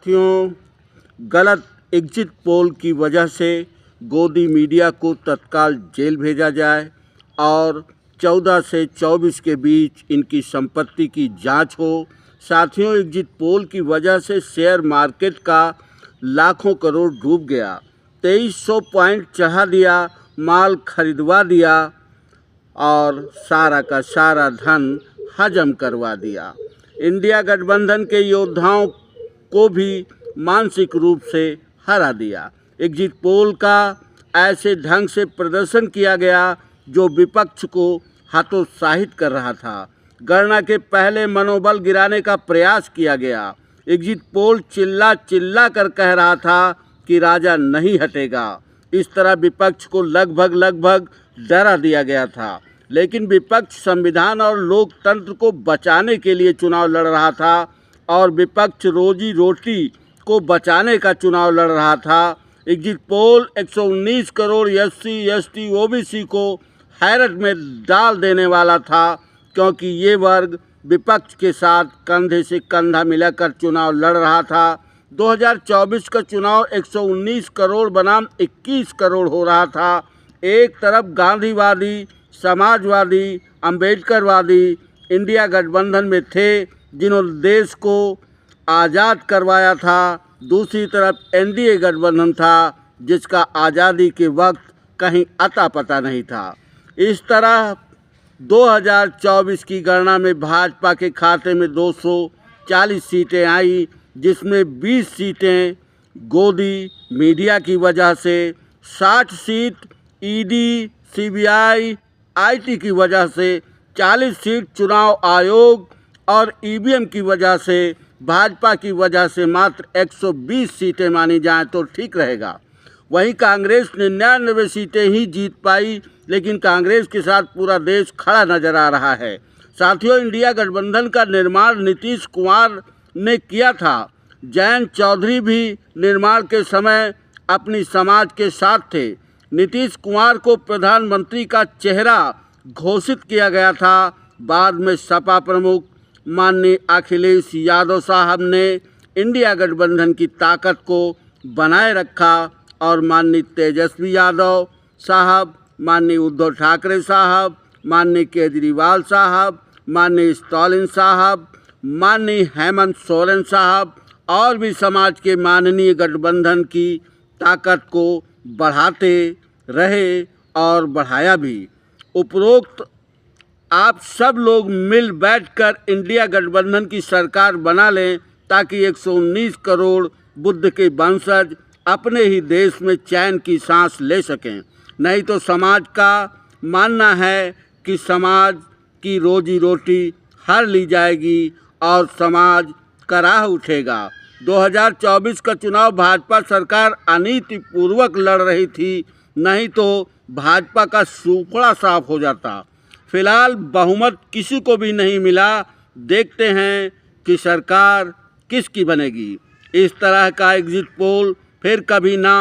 साथियों, गलत exit poll की वजह से गोदी मीडिया को तत्काल जेल भेजा जाए और 14 से 24 के बीच इनकी संपत्ति की जांच हो। साथियों, एग्जिट पोल की वजह से शेयर मार्केट का लाखों करोड़ डूब गया। 2300 पॉइंट चढ़ा दिया, माल खरीदवा दिया और सारा का सारा धन हजम करवा दिया। इंडिया गठबंधन के योद्धाओं को भी मानसिक रूप से हरा दिया। एग्जिट पोल का ऐसे ढंग से प्रदर्शन किया गया जो विपक्ष को हतोत्साहित कर रहा था। गणना के पहले मनोबल गिराने का प्रयास किया गया। एग्जिट पोल चिल्ला चिल्ला कर कह रहा था कि राजा नहीं हटेगा। इस तरह विपक्ष को लगभग डरा दिया गया था। लेकिन विपक्ष संविधान और लोकतंत्र को बचाने के लिए चुनाव लड़ रहा था और विपक्ष रोजी रोटी को बचाने का चुनाव लड़ रहा था। Exit poll 119 crore SC ST OBC को हैरत में डाल देने वाला था, क्योंकि ये वर्ग विपक्ष के साथ कंधे से कंधा मिलाकर चुनाव लड़ रहा था। 2024 का चुनाव 119 करोड़ बनाम 21 करोड़ हो रहा था। एक तरफ गांधीवादी, समाजवादी, अम्बेडकरवादी इंडिया गठबंधन में थे जिन्होंने देश को आज़ाद करवाया था। दूसरी तरफ NDA गठबंधन था जिसका आज़ादी के वक्त कहीं अता पता नहीं था। इस तरह 2024 की गणना में भाजपा के खाते में 240 सीटें आई, जिसमें 20 सीटें गोदी मीडिया की वजह से, 60 सीट ED, CBI, IT की वजह से, 40 सीट चुनाव आयोग और EVM की वजह से, भाजपा की वजह से मात्र 120 सीटें मानी जाएं तो ठीक रहेगा। वहीं कांग्रेस 99 सीटें ही जीत पाई, लेकिन कांग्रेस के साथ पूरा देश खड़ा नजर आ रहा है। साथियों, इंडिया गठबंधन का निर्माण नीतीश कुमार ने किया था। जयंत चौधरी भी निर्माण के समय अपनी समाज के साथ थे। नीतीश कुमार को प्रधानमंत्री का चेहरा घोषित किया गया था। बाद में सपा प्रमुख माननीय अखिलेश यादव साहब ने इंडिया गठबंधन की ताकत को बनाए रखा और माननीय तेजस्वी यादव साहब, माननीय उद्धव ठाकरे साहब, माननीय केजरीवाल साहब, माननीय स्टालिन साहब, माननीय हेमंत सोरेन साहब और भी समाज के माननीय गठबंधन की ताकत को बढ़ाते रहे और बढ़ाया भी। उपरोक्त आप सब लोग मिल बैठकर इंडिया गठबंधन की सरकार बना लें ताकि 119 करोड़ बुद्ध के वंशज अपने ही देश में चैन की सांस ले सकें। नहीं तो समाज का मानना है कि समाज की रोजी रोटी हर ली जाएगी और समाज कराह उठेगा। 2024 का चुनाव भाजपा सरकार अनीतिपूर्वक लड़ रही थी, नहीं तो भाजपा का सूखड़ा साफ हो जाता। फिलहाल बहुमत किसी को भी नहीं मिला। देखते हैं कि सरकार किसकी बनेगी। इस तरह का एग्जिट पोल फिर कभी ना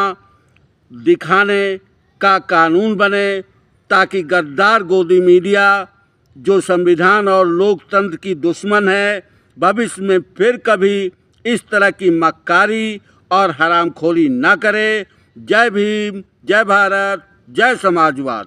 दिखाने का कानून बने, ताकि गद्दार गोदी मीडिया जो संविधान और लोकतंत्र की दुश्मन है, भविष्य में फिर कभी इस तरह की मक्कारी और हरामखोरी न करे। जय भीम, जय भारत, जय समाजवाद।